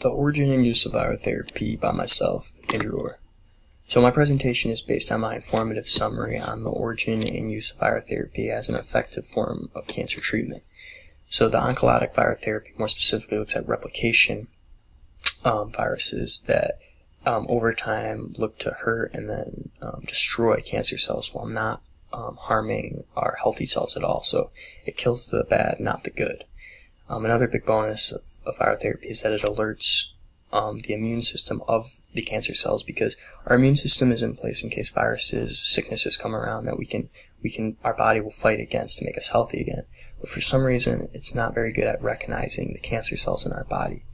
The Origin and Use of Virotherapy by myself, Andrew Orr. So my presentation is based on my informative summary on the origin and use of virotherapy as an effective form of cancer treatment. So the oncolotic virotherapy more specifically looks at replication viruses that over time look to hurt and then destroy cancer cells while not harming our healthy cells at all. So it kills the bad, not the good. Another big bonus of virotherapy is that it alerts the immune system of the cancer cells, because our immune system is in place in case viruses, sicknesses come around that our body will fight against to make us healthy again. But for some reason, it's not very good at recognizing the cancer cells in our body.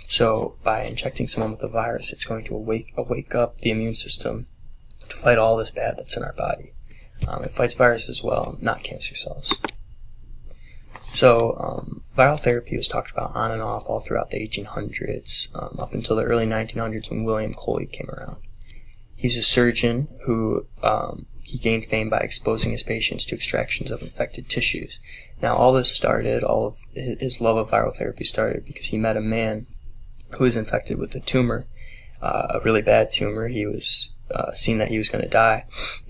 So by injecting someone with a virus, it's going to wake up the immune system to fight all this bad that's in our body. It fights viruses as well, not cancer cells. So viral therapy was talked about on and off all throughout the 1800s, up until the early 1900s when William Coley came around. He's a surgeon who he gained fame by exposing his patients to extractions of infected tissues. Now all of his love of viral therapy started because he met a man who was infected with a tumor, a really bad tumor. He was seen that he was going to die,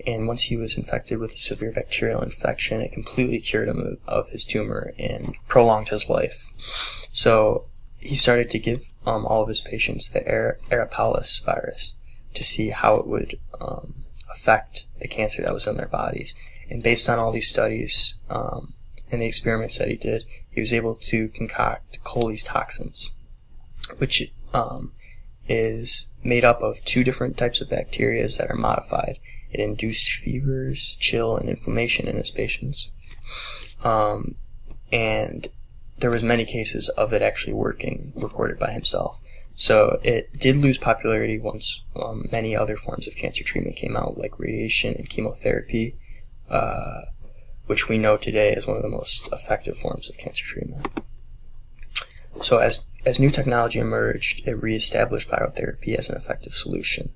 and once he was infected with a severe bacterial infection, it completely cured him of his tumor and prolonged his life. So he started to give all of his patients the Erypalis virus to see how it would affect the cancer that was in their bodies. And based on all these studies and the experiments that he did, he was able to concoct Coley's toxins, which is made up of two different types of bacteria that are modified. It induced fevers, chill, and inflammation in his patients. And there was many cases of it actually working, reported by himself. So it did lose popularity once many other forms of cancer treatment came out, like radiation and chemotherapy, which we know today is one of the most effective forms of cancer treatment. So as new technology emerged, it reestablished virotherapy as an effective solution.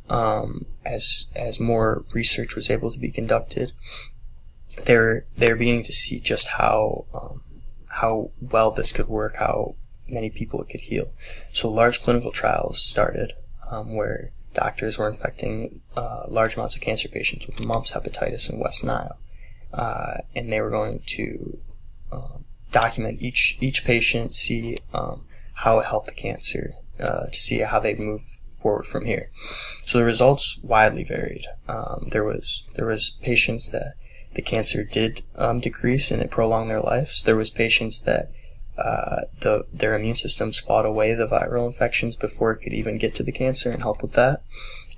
As more research was able to be conducted, they're beginning to see just how well this could work, how many people it could heal. So large clinical trials started where doctors were infecting large amounts of cancer patients with mumps, hepatitis, and West Nile, and they were going to document each patient, see how it helped the cancer, to see how they'd move forward from here. So the results widely varied. There was patients that the cancer did decrease and it prolonged their lives. There was patients that their immune systems fought away the viral infections before it could even get to the cancer and help with that.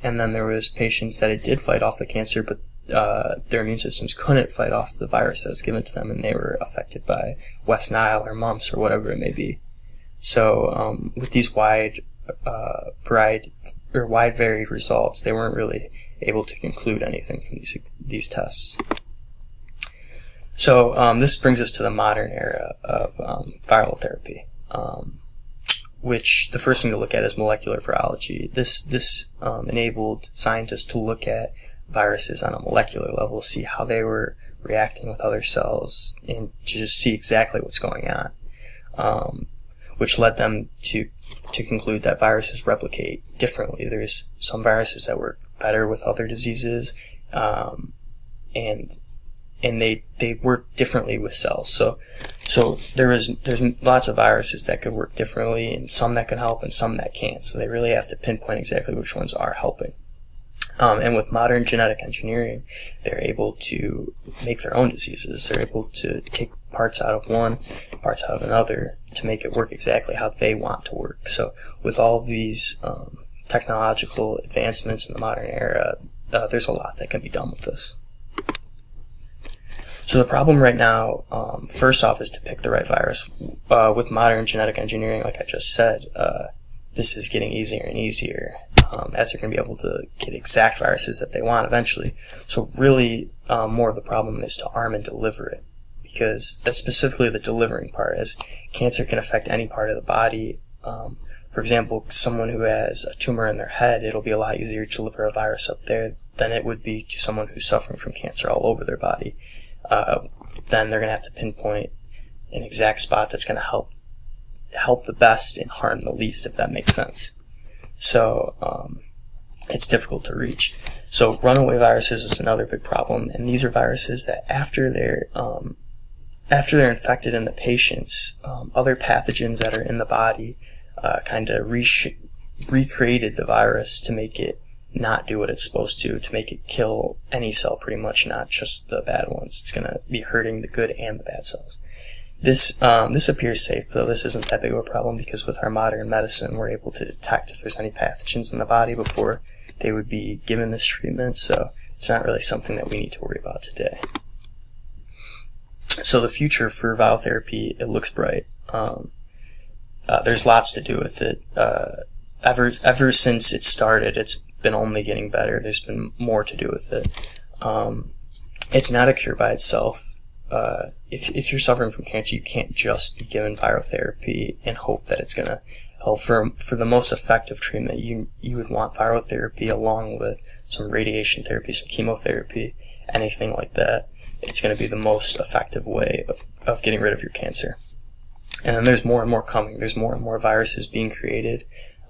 And then there was patients that it did fight off the cancer, but their immune systems couldn't fight off the virus that was given to them, and they were affected by West Nile or mumps or whatever it may be. So with these wide varied results, they weren't really able to conclude anything from these tests. So this brings us to the modern era of viral therapy, which the first thing to look at is molecular virology. This enabled scientists to look at viruses on a molecular level, see how they were reacting with other cells, and to just see exactly what's going on, which led them to conclude that viruses replicate differently. There's some viruses that work better with other diseases, and they work differently with cells. So there's lots of viruses that could work differently, and some that can help and some that can't. So they really have to pinpoint exactly which ones are helping. And with modern genetic engineering, they're able to make their own diseases. They're able to take parts out of one, parts out of another, to make it work exactly how they want to work. So with all of these technological advancements in the modern era, there's a lot that can be done with this. So the problem right now, first off, is to pick the right virus. With modern genetic engineering, like I just said, this is getting easier and easier, as they're going to be able to get exact viruses that they want eventually. So really, more of the problem is to arm and deliver it, because that's specifically the delivering part, as cancer can affect any part of the body. For example, someone who has a tumor in their head, it'll be a lot easier to deliver a virus up there than it would be to someone who's suffering from cancer all over their body. Then they're going to have to pinpoint an exact spot that's going to help help the best and harm the least, if that makes sense. So it's difficult to reach. So runaway viruses is another big problem, and these are viruses that after they're infected in the patients, other pathogens that are in the body kind of recreated the virus to make it not do what it's supposed to make it kill any cell pretty much, not just the bad ones. It's going to be hurting the good and the bad cells. This appears safe, though. This isn't that big of a problem because with our modern medicine, we're able to detect if there's any pathogens in the body before they would be given this treatment, so it's not really something that we need to worry about today. So the future for virotherapy, it looks bright. There's lots to do with it. Ever since it started, it's been only getting better. There's been more to do with it. It's not a cure by itself. If you're suffering from cancer, you can't just be given virotherapy and hope that it's going to help. For the most effective treatment, you would want virotherapy along with some radiation therapy, some chemotherapy, anything like that. It's going to be the most effective way of getting rid of your cancer. And then there's more and more coming. There's more and more viruses being created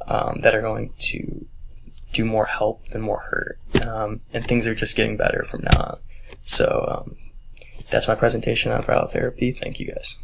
that are going to do more help than more hurt. And things are just getting better from now on. So that's my presentation on virotherapy. Thank you guys.